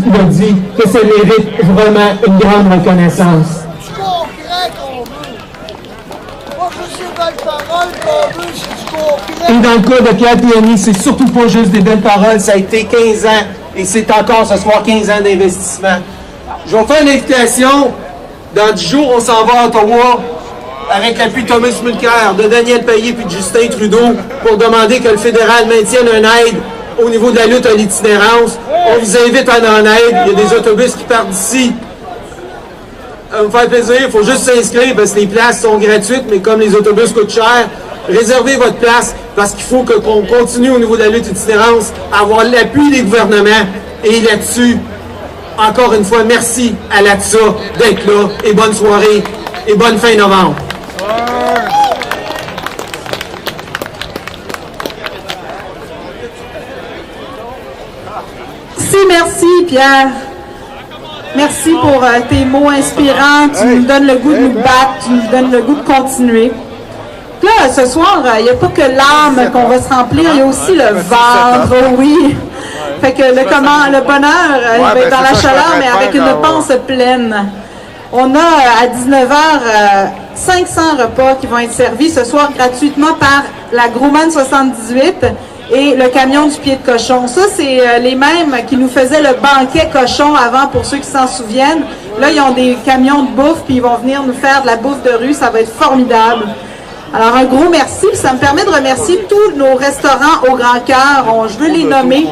il a dit que ça mérite vraiment une grande reconnaissance. Du concret qu'on veut. Pas juste des belles paroles qu'on veut, c'est du concret. Et dans le cas de Pierre Théoni, c'est surtout pas juste des belles paroles, ça a été 15 ans et c'est encore ce soir 15 ans d'investissement. Je vais faire une invitation. Dans 10 jours, on s'en va à Ottawa avec l'appui de Thomas Mulcair, de Daniel Payet puis de Justin Trudeau pour demander que le fédéral maintienne une aide au niveau de la lutte à l'itinérance. On vous invite à en aide. Il y a des autobus qui partent d'ici. Ça me fait plaisir. Il faut juste s'inscrire parce que les places sont gratuites, mais comme les autobus coûtent cher, réservez votre place parce qu'il faut qu'on continue au niveau de la lutte itinérance à avoir l'appui des gouvernements. Et là-dessus, encore une fois, merci à l'ATSA d'être là et bonne soirée et bonne fin novembre. Merci Pierre. Merci pour tes mots inspirants. Tu nous donnes le goût de nous battre, tu nous donnes le goût de continuer. Là, ce soir, il n'y a pas que l'âme qu'on va se remplir, il y a aussi le ventre, oui. Fait que le bonheur, il va être dans la chaleur, mais avec une panse pleine. On a à 19h 500 repas qui vont être servis ce soir gratuitement par la Grumman 78 et le camion du pied de cochon. Ça, c'est les mêmes qui nous faisaient le banquet cochon avant, pour ceux qui s'en souviennent. Là, ils ont des camions de bouffe, puis ils vont venir nous faire de la bouffe de rue. Ça va être formidable. Alors, un gros merci. Ça me permet de remercier tous nos restaurants au Grand Cœur. Je veux les nommer.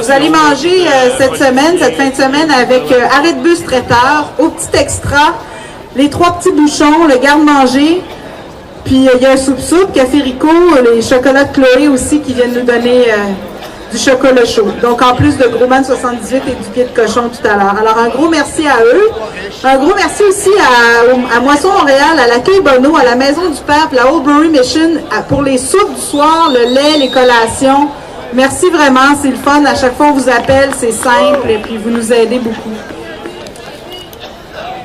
Vous allez manger cette fin de semaine, avec arrêt de bus traiteur, au petit extra, les 3 petits bouchons, le garde-manger. Puis il y a un soupe-soupe, Café Rico, les chocolats de Chloé aussi qui viennent nous donner du chocolat chaud. Donc en plus de Grumman 78 et du pied de cochon tout à l'heure. Alors un gros merci à eux. Un gros merci aussi à Moisson Montréal, à l'accueil Bonneau, à la Maison du Peuple, la Oldbury Mission pour les soupes du soir, le lait, les collations. Merci vraiment, c'est le fun. À chaque fois on vous appelle, c'est simple et puis vous nous aidez beaucoup.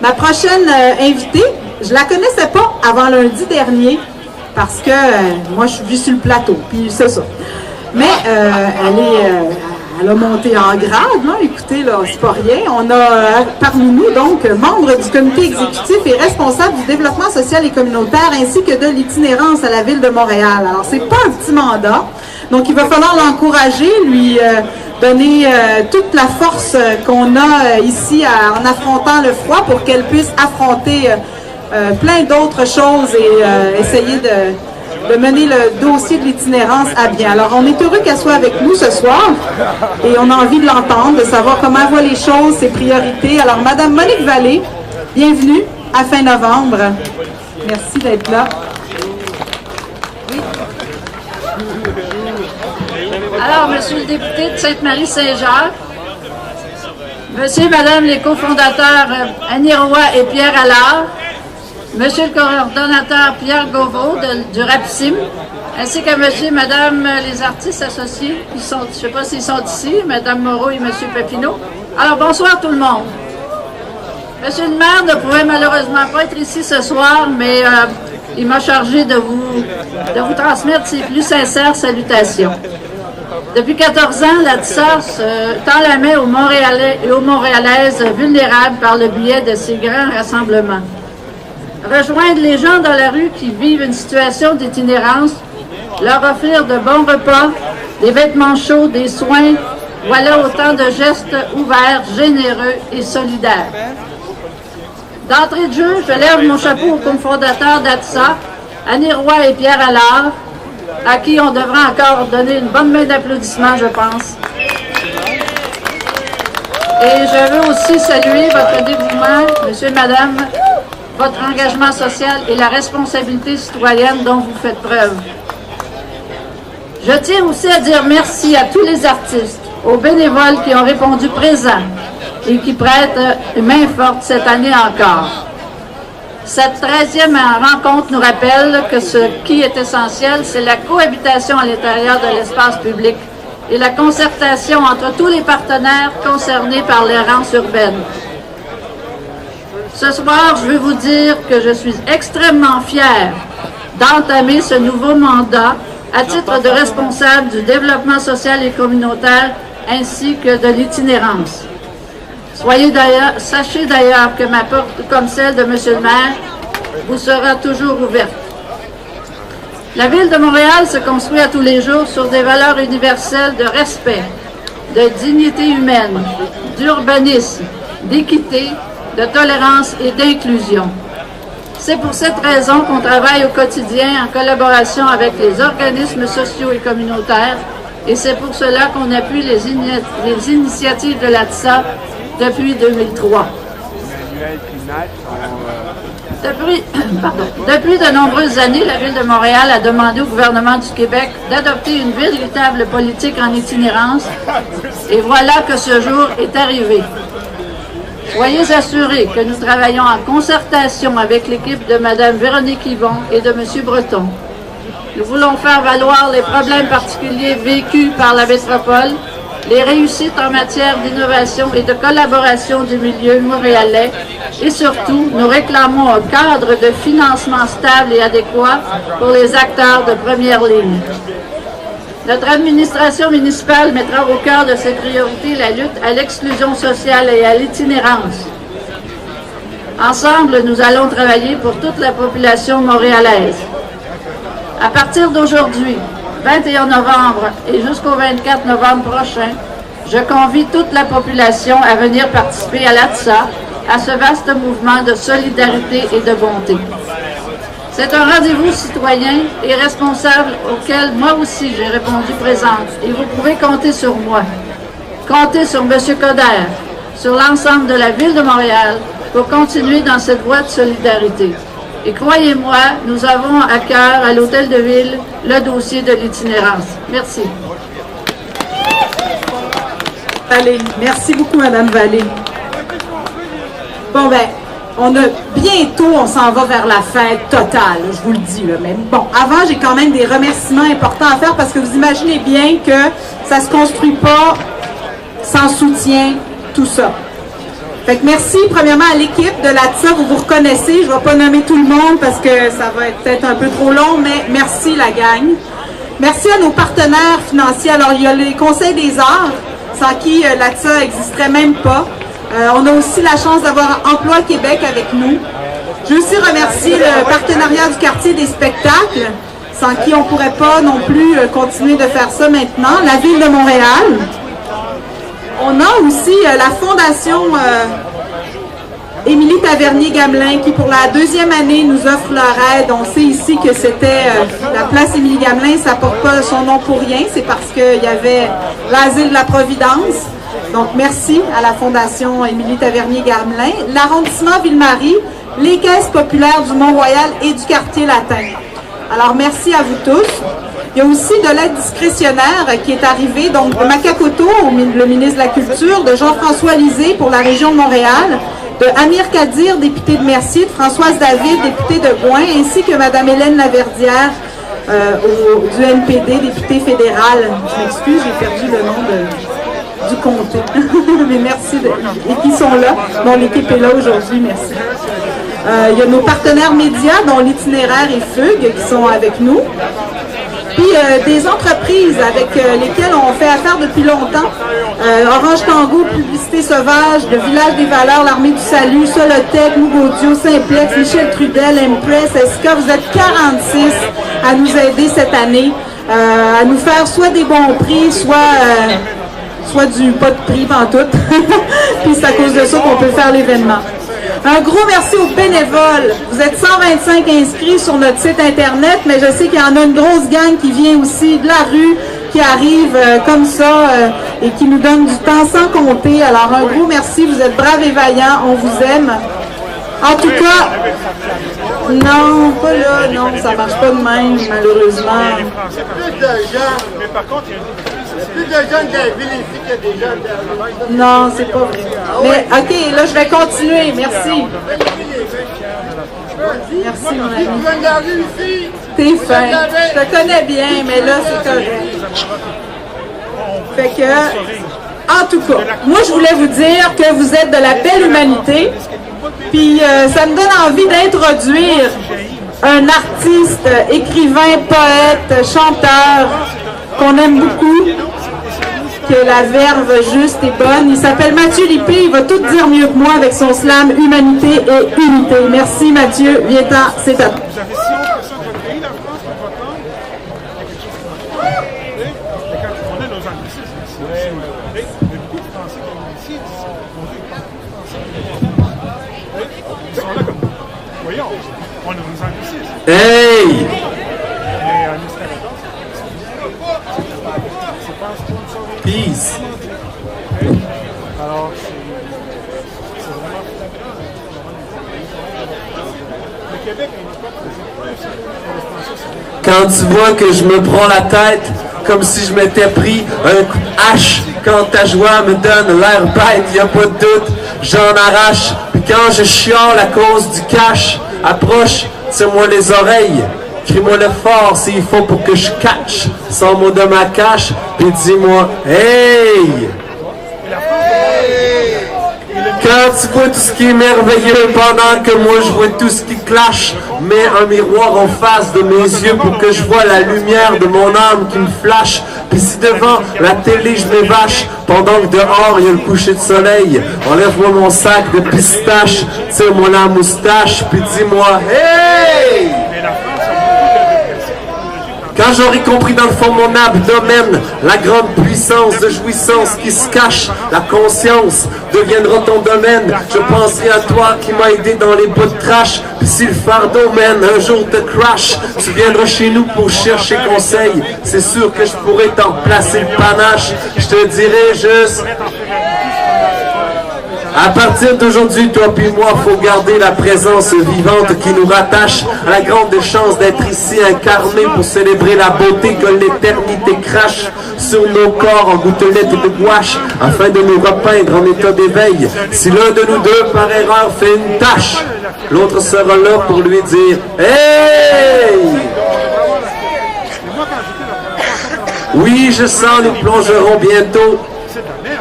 Ma prochaine invitée, je la connaissais pas avant lundi dernier parce que moi je suis venue sur le plateau, puis c'est ça. Mais elle a monté en grade, là. Écoutez, là, c'est pas rien. On a parmi nous, donc, membre du comité exécutif et responsable du développement social et communautaire ainsi que de l'itinérance à la Ville de Montréal. Alors, c'est pas un petit mandat. Donc, il va falloir l'encourager, lui donner toute la force qu'on a ici en affrontant le froid pour qu'elle puisse affronter plein d'autres choses et essayer de mener le dossier de l'itinérance à bien. Alors, on est heureux qu'elle soit avec nous ce soir et on a envie de l'entendre, de savoir comment elle voit les choses, ses priorités. Alors, Madame Monique Vallée, bienvenue à fin novembre. Merci d'être là. Oui. Alors, Monsieur le député de Sainte-Marie-Saint-Jacques, Monsieur et Madame les cofondateurs Annie Roy et Pierre Allard, Monsieur le coordonnateur Pierre Gauvreau du RAPSIM, ainsi qu'à Monsieur et Madame les artistes associés, qui sont, je ne sais pas s'ils sont ici, Madame Moreau et Monsieur Papineau. Alors, bonsoir tout le monde. Monsieur le maire ne pouvait malheureusement pas être ici ce soir, mais il m'a chargé de vous transmettre ses plus sincères salutations. Depuis 14 ans, l'ATSA tend la main aux Montréalais et aux Montréalaises vulnérables par le biais de ces grands rassemblements. Rejoindre les gens dans la rue qui vivent une situation d'itinérance, leur offrir de bons repas, des vêtements chauds, des soins, voilà autant de gestes ouverts, généreux et solidaires. D'entrée de jeu, je lève mon chapeau aux cofondateurs d'ATSA, Annie Roy et Pierre Allard, à qui on devra encore donner une bonne main d'applaudissements, je pense. Et je veux aussi saluer votre dévouement, monsieur et madame, votre engagement social et la responsabilité citoyenne dont vous faites preuve. Je tiens aussi à dire merci à tous les artistes, aux bénévoles qui ont répondu présents et qui prêtent une main forte cette année encore. Cette 13e rencontre nous rappelle que ce qui est essentiel, c'est la cohabitation à l'intérieur de l'espace public et la concertation entre tous les partenaires concernés par l'errance urbaine. Ce soir, je veux vous dire que je suis extrêmement fière d'entamer ce nouveau mandat à titre de responsable du développement social et communautaire ainsi que de l'itinérance. Sachez d'ailleurs que ma porte, comme celle de M. le maire, vous sera toujours ouverte. La Ville de Montréal se construit à tous les jours sur des valeurs universelles de respect, de dignité humaine, d'urbanisme, d'équité, de tolérance et d'inclusion. C'est pour cette raison qu'on travaille au quotidien en collaboration avec les organismes sociaux et communautaires et c'est pour cela qu'on appuie les initiatives de l'ATSA depuis 2003. Depuis de nombreuses années, la Ville de Montréal a demandé au gouvernement du Québec d'adopter une véritable politique en itinérance et voilà que ce jour est arrivé. Soyez assurés que nous travaillons en concertation avec l'équipe de Mme Véronique Yvon et de M. Breton. Nous voulons faire valoir les problèmes particuliers vécus par la métropole, les réussites en matière d'innovation et de collaboration du milieu montréalais et surtout, nous réclamons un cadre de financement stable et adéquat pour les acteurs de première ligne. Notre administration municipale mettra au cœur de ses priorités la lutte à l'exclusion sociale et à l'itinérance. Ensemble, nous allons travailler pour toute la population montréalaise. À partir d'aujourd'hui, 21 novembre et jusqu'au 24 novembre prochain, je convie toute la population à venir participer à l'ATSA, à ce vaste mouvement de solidarité et de bonté. C'est un rendez-vous citoyen et responsable auquel moi aussi j'ai répondu présente et vous pouvez compter sur moi. Comptez sur M. Coderre, sur l'ensemble de la Ville de Montréal pour continuer dans cette voie de solidarité. Et croyez-moi, nous avons à cœur à l'Hôtel de Ville le dossier de l'itinérance. Merci. Vallée. Merci beaucoup, Mme Vallée. Bon, ben, on s'en va vers la fin totale, je vous le dis. Là. Mais bon, avant, j'ai quand même des remerciements importants à faire parce que vous imaginez bien que ça ne se construit pas sans soutien, tout ça. Fait que merci premièrement à l'équipe de l'ATSA, vous reconnaissez, je ne vais pas nommer tout le monde parce que ça va être peut-être un peu trop long, mais merci la gang. Merci à nos partenaires financiers. Alors, il y a les Conseils des arts, sans qui l'ATSA n'existerait même pas. On a aussi la chance d'avoir Emploi Québec avec nous. Je veux aussi remercier le partenariat du quartier des spectacles, sans qui on ne pourrait pas non plus continuer de faire ça maintenant. La Ville de Montréal. On a aussi la Fondation Émilie Tavernier-Gamelin qui, pour la deuxième année, nous offre leur aide. On sait ici que c'était la place Émilie-Gamelin, ça ne porte pas son nom pour rien, c'est parce qu'il y avait l'asile de la Providence. Donc, merci à la Fondation Émilie Tavernier-Gamelin, l'arrondissement Ville-Marie, les caisses populaires du Mont-Royal et du quartier latin. Alors, merci à vous tous. Il y a aussi de l'aide discrétionnaire qui est arrivée, donc de Makakoto, le ministre de la Culture, de Jean-François Lisée pour la région de Montréal, de Amir Kadir, député de Mercier, de Françoise David, députée de Gouin, ainsi que Mme Hélène Laverdière du NPD, députée fédérale. Je m'excuse, j'ai perdu le nom du comté. Mais merci, et qui sont là. Bon, l'équipe est là aujourd'hui, merci. Il y a nos partenaires médias, dont l'Itinéraire et Fugue, qui sont avec nous. Puis des entreprises avec lesquelles on fait affaire depuis longtemps. Orange Tango, Publicité Sauvage, le Village des Valeurs, l'Armée du Salut, Solotech, Mougodio, Simplex, Michel Trudel, Impress, Esca. Vous êtes 46 à nous aider cette année, à nous faire soit des bons prix, soit du pas de prix pantoute. Puis c'est à cause de ça qu'on peut faire l'événement. Un gros merci aux bénévoles. Vous êtes 125 inscrits sur notre site Internet, mais je sais qu'il y en a une grosse gang qui vient aussi de la rue, qui arrive comme ça et qui nous donne du temps sans compter. Alors, un gros merci. Vous êtes braves et vaillants. On vous aime. En tout cas, non, pas là. Non, ça ne marche pas de même, malheureusement. Mais par contre, il y a plus de jeunes de la ville ici qu'il y a des jeunes de la... Non, c'est pas vrai. Mais, OK, là, je vais continuer. Merci. Merci, mon ami. T'es fin. Je te connais bien, mais là, c'est correct. Fait que, en tout cas, moi, je voulais vous dire que vous êtes de la belle humanité. Puis, ça me donne envie d'introduire un artiste, écrivain, poète, chanteur qu'on aime beaucoup. que la verve juste et bonne. Il s'appelle Mathieu Lippé, il va tout dire mieux que moi avec son slam Humanité et Unité. Merci Mathieu, viens-t'en, c'est à toi. Vous avez si honte que ça de créer la France pour votre temps? Il y a quelque chose comme ça. Mais quand on a nos anglicismes ici, il y a beaucoup de Français qui viennent ici, ils disent, mon Dieu, ils sont là comme, voyons, on a nos anglicismes. Hey! Mais en Canada, c'est pas sponsorisé. Peace. Alors, c'est vraiment le Québec a une époque Quand tu vois que je me prends la tête comme si je m'étais pris un coup de hache, quand ta joie me donne l'air bête, y a pas de doute, j'en arrache. Puis quand je chiale à cause du cash, approche, tire-moi les oreilles, crie-moi le fort s'il faut pour que je catch, sans mot de ma cache, puis dis-moi hey! Quand tu vois tout ce qui est merveilleux pendant que moi je vois tout ce qui clash, mets un miroir en face de mes yeux pour que je vois la lumière de mon âme qui me flash. Puis si devant la télé je m'évache, pendant que dehors il y a le coucher de soleil, enlève-moi mon sac de pistache, tire-moi la moustache, puis dis-moi hey! Quand j'aurai compris dans le fond de mon abdomen la grande puissance de jouissance qui se cache, la conscience deviendra ton domaine. Je penserai à toi qui m'as aidé dans les bouts de crash. Puis si le fardeau mène un jour te crash, tu viendras chez nous pour chercher conseil. C'est sûr que je pourrais t'en placer le panache. Je te dirai juste... À partir d'aujourd'hui, toi puis moi, faut garder la présence vivante qui nous rattache à la grande chance d'être ici incarné pour célébrer la beauté que l'éternité crache sur nos corps en gouttelettes de gouache afin de nous repeindre en état d'éveil. Si l'un de nous deux, par erreur, fait une tâche, l'autre sera là pour lui dire « Hey! » Oui, je sens, nous plongerons bientôt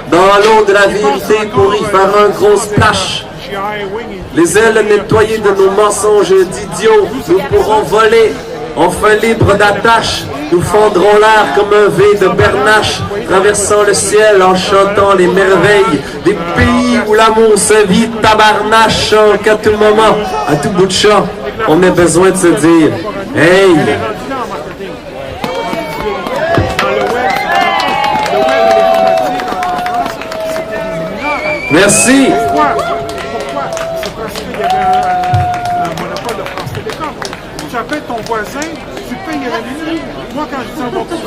dans l'eau de la vérité pour y faire un gros splash. Les ailes nettoyées de nos mensonges d'idiots, nous pourrons voler, enfin libres d'attache. Nous fendrons l'air comme un V de bernache, traversant le ciel en chantant les merveilles des pays où l'amour se vit tabarnache, qu'à tout moment, à tout bout de champ, on a besoin de se dire « Hey! » Merci. Pourquoi? C'est parce qu'il y avait un monopole de France Télécom. Tu appelles ton voisin, tu payes à la minute. Moi, quand je dis à mon cousin,